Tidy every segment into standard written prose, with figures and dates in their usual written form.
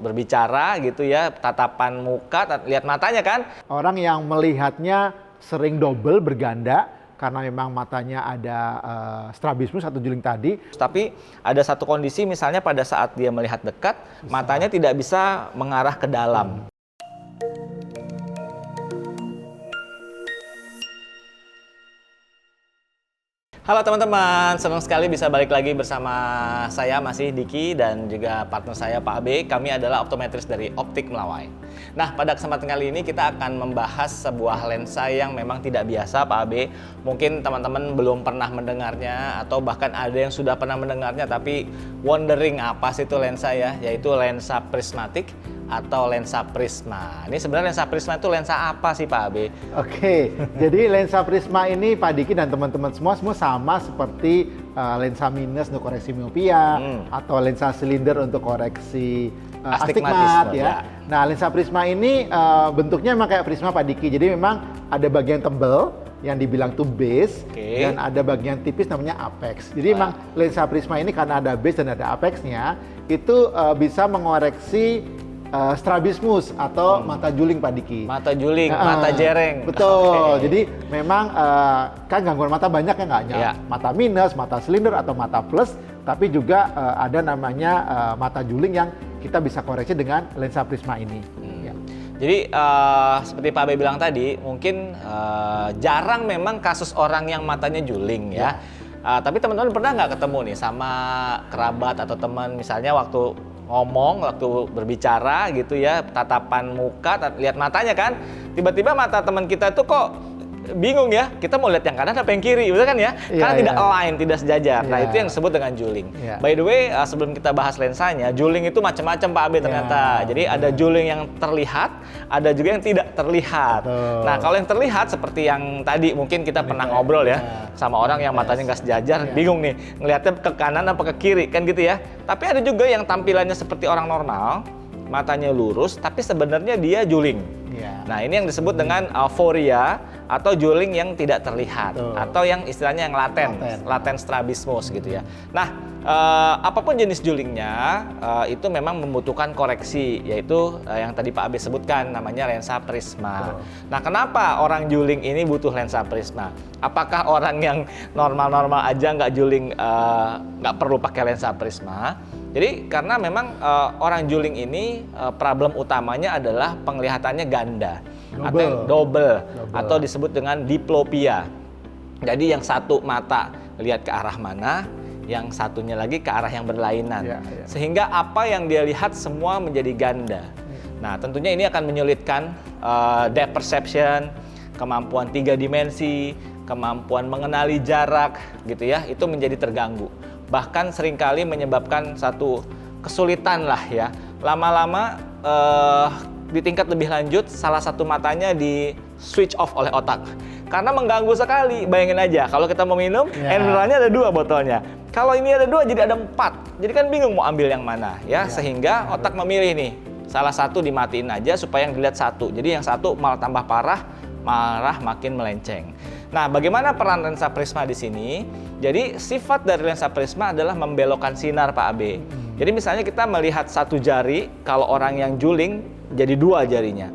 berbicara gitu ya, tatapan muka, lihat matanya kan. Orang yang melihatnya sering double berganda karena memang matanya ada strabismus atau juling tadi. Tapi ada satu kondisi misalnya pada saat dia melihat dekat, matanya tidak bisa mengarah ke dalam. Halo teman-teman, senang sekali bisa balik lagi bersama saya masih Diki dan juga partner saya Pak Abe. Kami adalah optometris dari Optik Melawai. Nah, pada kesempatan kali ini kita akan membahas sebuah lensa yang memang tidak biasa Pak Abe. Mungkin teman-teman belum pernah mendengarnya atau bahkan ada yang sudah pernah mendengarnya tapi wondering apa sih itu lensa ya, yaitu lensa prismatik atau lensa prisma. Ini sebenarnya lensa prisma itu lensa apa sih Pak Abe? Oke, jadi lensa prisma ini Pak Diki dan teman-teman semua sama seperti lensa minus untuk koreksi miopia atau lensa silinder untuk koreksi astigmat ya. Nah, lensa prisma ini bentuknya memang kayak prisma Pak Diki. Jadi memang ada bagian tebal yang dibilang tuh base dan ada bagian tipis namanya apex. Jadi memang lensa prisma ini karena ada base dan ada apexnya itu bisa mengoreksi strabismus atau mata juling Pak Diki. Mata juling, mata jereng. Betul. Jadi memang kan gangguan mata banyak ya nggak hanya mata minus, mata silinder atau mata plus, tapi juga ada namanya mata juling yang kita bisa koreksi dengan lensa prisma ini. Jadi seperti Pak Abe bilang tadi, mungkin jarang memang kasus orang yang matanya juling ya. Tapi teman-teman pernah nggak ketemu nih sama kerabat atau teman misalnya waktu ngomong, waktu berbicara gitu ya, tatapan muka, lihat matanya kan, tiba-tiba mata teman kita tuh kok bingung ya, kita mau lihat yang kanan apa yang kiri, betul kan ya? Karena tidak align, tidak sejajar. Nah itu yang disebut dengan juling. By the way, sebelum kita bahas lensanya, juling itu macam-macam Pak Abe ternyata. Jadi ada juling yang terlihat, ada juga yang tidak terlihat. Nah kalau yang terlihat seperti yang tadi mungkin kita pernah ngobrol ya sama orang yang matanya nggak sejajar, bingung nih ngelihatnya ke kanan apa ke kiri kan gitu ya. Tapi ada juga yang tampilannya seperti orang normal, matanya lurus, tapi sebenarnya dia juling. Nah ini yang disebut dengan aphoria atau juling yang tidak terlihat atau yang istilahnya yang laten strabismus gitu ya. Nah apapun jenis julingnya itu memang membutuhkan koreksi, yaitu yang tadi Pak Abe sebutkan namanya lensa prisma. Nah kenapa orang juling ini butuh lensa prisma? Apakah orang yang normal-normal aja nggak juling nggak perlu pakai lensa prisma? Jadi karena memang orang juling ini problem utamanya adalah penglihatannya ganda atau double atau disebut dengan diplopia. Jadi yang satu mata lihat ke arah mana, yang satunya lagi ke arah yang berlainan. Sehingga apa yang dia lihat semua menjadi ganda. Nah tentunya ini akan menyulitkan depth perception, kemampuan 3 dimensi, kemampuan mengenali jarak gitu ya, itu menjadi terganggu. Bahkan seringkali menyebabkan satu kesulitan lah ya. Lama-lama di tingkat lebih lanjut salah satu matanya di switch off oleh otak. Karena mengganggu sekali. Bayangin aja kalau kita mau minum, air mineralnya ada 2 botolnya. Kalau ini ada 2 jadi ada 4. Jadi kan bingung mau ambil yang mana ya. Sehingga otak memilih nih, salah satu dimatiin aja supaya yang dilihat satu. Jadi yang satu malah tambah parah, malah makin melenceng. Nah, bagaimana peran lensa prisma di sini? Jadi, sifat dari lensa prisma adalah membelokkan sinar, Pak Abe. Jadi, misalnya kita melihat satu jari, kalau orang yang juling jadi 2 jarinya.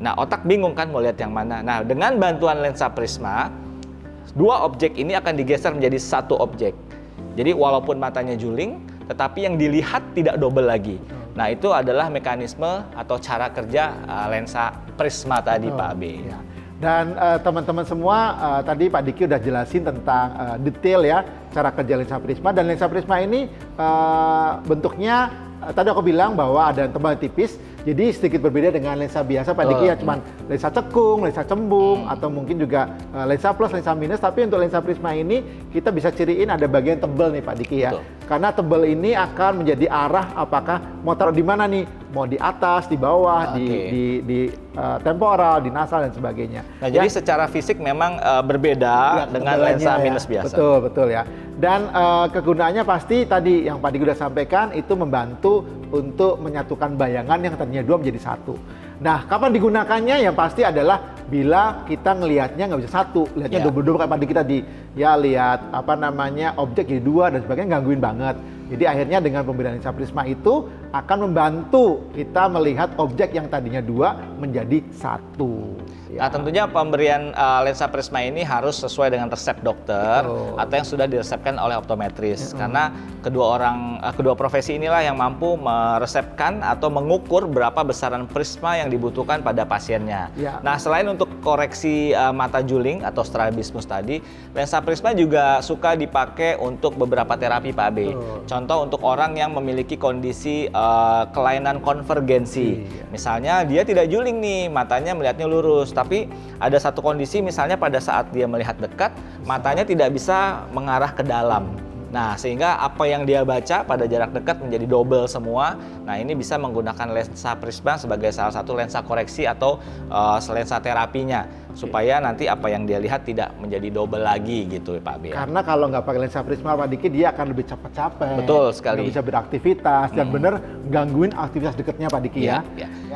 Nah, otak bingung kan mau lihat yang mana. Nah, dengan bantuan lensa prisma, 2 objek ini akan digeser menjadi satu objek. Jadi, walaupun matanya juling, tetapi yang dilihat tidak double lagi. Nah, itu adalah mekanisme atau cara kerja lensa prisma tadi, Pak Abe. Dan teman-teman semua tadi Pak Diki udah jelasin tentang detail ya cara kerja lensa prisma, dan lensa prisma ini bentuknya tadi aku bilang bahwa ada tebal tipis, jadi sedikit berbeda dengan lensa biasa Pak Diki ya, cuman lensa cekung, lensa cembung atau mungkin juga lensa plus, lensa minus. Tapi untuk lensa prisma ini kita bisa ciriin ada bagian tebal nih Pak Diki ya. Karena tebal ini akan menjadi arah apakah mau taruh di mana nih, mau di atas, di bawah, di temporal, di nasal dan sebagainya. Nah, jadi secara fisik memang berbeda dengan lensa minus biasa. Betul ya. Dan kegunaannya pasti tadi yang Pak Diki udah sampaikan, itu membantu untuk menyatukan bayangan yang tadinya 2 menjadi 1. Nah, kapan digunakannya? Yang pasti adalah bila kita ngelihatnya nggak bisa satu, lihatnya double-double kayak Pak Diki tadi. Ya lihat objek jadi 2 dan sebagainya, gangguin banget. Jadi akhirnya dengan pemberian lensa prisma itu akan membantu kita melihat objek yang tadinya 2 menjadi 1. Nah, tentunya pemberian lensa prisma ini harus sesuai dengan resep dokter atau yang sudah diresepkan oleh optometris. Karena kedua profesi inilah yang mampu meresepkan atau mengukur berapa besaran prisma yang dibutuhkan pada pasiennya. Nah, selain untuk koreksi mata juling atau strabismus tadi, lensa prisma juga suka dipakai untuk beberapa terapi Pak Abe. Contoh untuk orang yang memiliki kondisi kelainan konvergensi. Misalnya dia tidak juling nih, matanya melihatnya lurus, tapi ada satu kondisi misalnya pada saat dia melihat dekat, matanya tidak bisa mengarah ke dalam. Nah, sehingga apa yang dia baca pada jarak dekat menjadi double semua. Nah, ini bisa menggunakan lensa prisma sebagai salah satu lensa koreksi atau lensa terapinya, supaya nanti apa yang dia lihat tidak menjadi double lagi gitu Pak Abe. Karena kalau nggak pakai lensa prisma Pak Diki, dia akan lebih cepat capek. Betul sekali. Nggak bisa beraktivitas dan benar gangguin aktivitas dekatnya Pak Diki ya.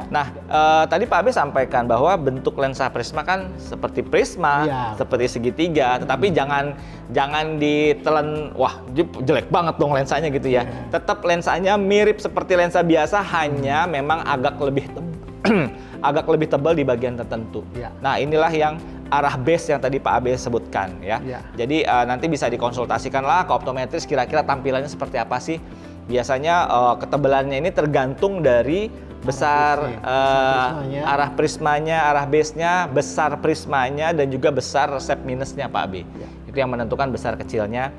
Nah, tadi Pak Abe sampaikan bahwa bentuk lensa prisma kan seperti prisma, seperti segitiga, tetapi jangan ditelan, wah jelek banget dong lensanya gitu ya. Tetap lensanya mirip seperti lensa biasa, hanya memang agak lebih tebal di bagian tertentu. Nah, inilah yang arah base yang tadi Pak Abe sebutkan ya. Jadi nanti bisa dikonsultasikanlah ke optometris kira-kira tampilannya seperti apa sih. Biasanya ketebalannya ini tergantung dari besar arah prismanya, arah base-nya, besar prismanya, dan juga besar resep minusnya Pak Abe. Itu yang menentukan besar kecilnya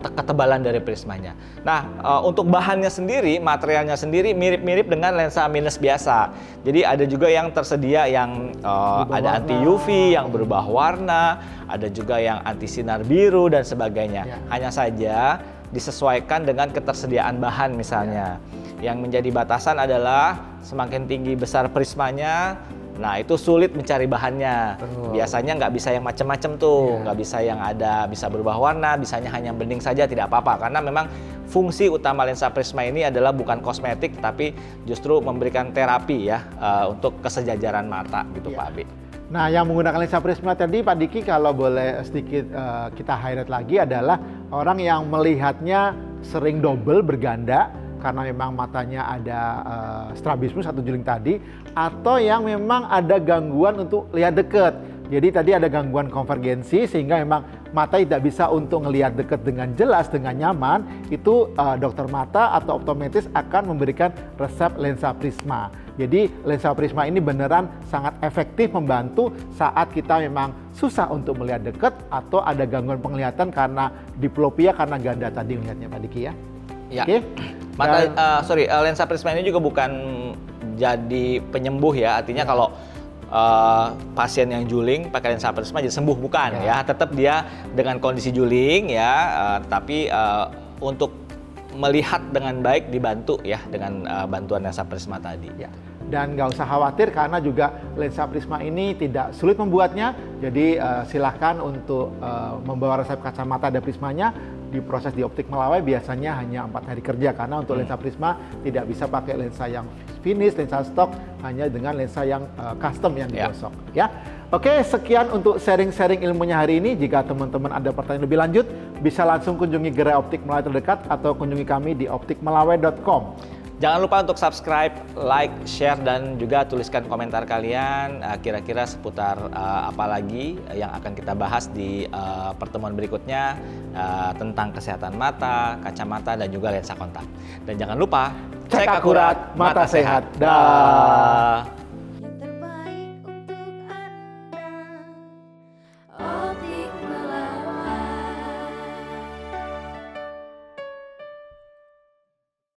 ketebalan dari prismanya. Nah, untuk bahannya sendiri, materialnya sendiri mirip-mirip dengan lensa minus biasa. Jadi ada juga yang tersedia yang ada anti UV, yang berubah warna, ada juga yang anti sinar biru dan sebagainya. Hanya saja disesuaikan dengan ketersediaan bahan misalnya. Yang menjadi batasan adalah semakin tinggi besar prismanya, nah itu sulit mencari bahannya. Biasanya nggak bisa yang macam-macam tuh, nggak bisa yang bisa berubah warna, bisanya hanya bening saja tidak apa-apa. Karena memang fungsi utama lensa prisma ini adalah bukan kosmetik, tapi justru memberikan terapi ya untuk kesejajaran mata gitu Pak Abi. Nah, yang menggunakan lensa prisma tadi Pak Diki, kalau boleh sedikit kita highlight lagi adalah orang yang melihatnya sering double berganda karena memang matanya ada strabismus atau juling tadi, atau yang memang ada gangguan untuk lihat dekat. Jadi tadi ada gangguan konvergensi sehingga memang mata tidak bisa untuk melihat dekat dengan jelas, dengan nyaman. Itu dokter mata atau optometris akan memberikan resep lensa prisma. Jadi lensa prisma ini beneran sangat efektif membantu saat kita memang susah untuk melihat dekat atau ada gangguan penglihatan karena diplopia, karena ganda tadi melihatnya Pak Diki ya. Ya. Oke. Lensa prisma ini juga bukan jadi penyembuh ya. Artinya kalau pasien yang juling pakai lensa prisma jadi sembuh, bukan ya. Tetap dia dengan kondisi juling ya, tapi untuk melihat dengan baik dibantu ya dengan bantuan lensa prisma tadi. Dan nggak usah khawatir karena juga lensa prisma ini tidak sulit membuatnya. Jadi silahkan untuk membawa resep kacamata ada prismanya, diproses di optik Melawai biasanya hanya 4 hari kerja, karena untuk lensa prisma tidak bisa pakai lensa yang finish, lensa stok, hanya dengan lensa yang custom yang digosok ya. Oke, sekian untuk sharing-sharing ilmunya hari ini. Jika teman-teman ada pertanyaan lebih lanjut, bisa langsung kunjungi gerai optik Melawai terdekat atau kunjungi kami di optikmelawai.com. Jangan lupa untuk subscribe, like, share, dan juga tuliskan komentar kalian kira-kira seputar apa lagi yang akan kita bahas di pertemuan berikutnya tentang kesehatan mata, kacamata, dan juga lensa kontak. Dan jangan lupa, Cek akurat, mata sehat. Dah.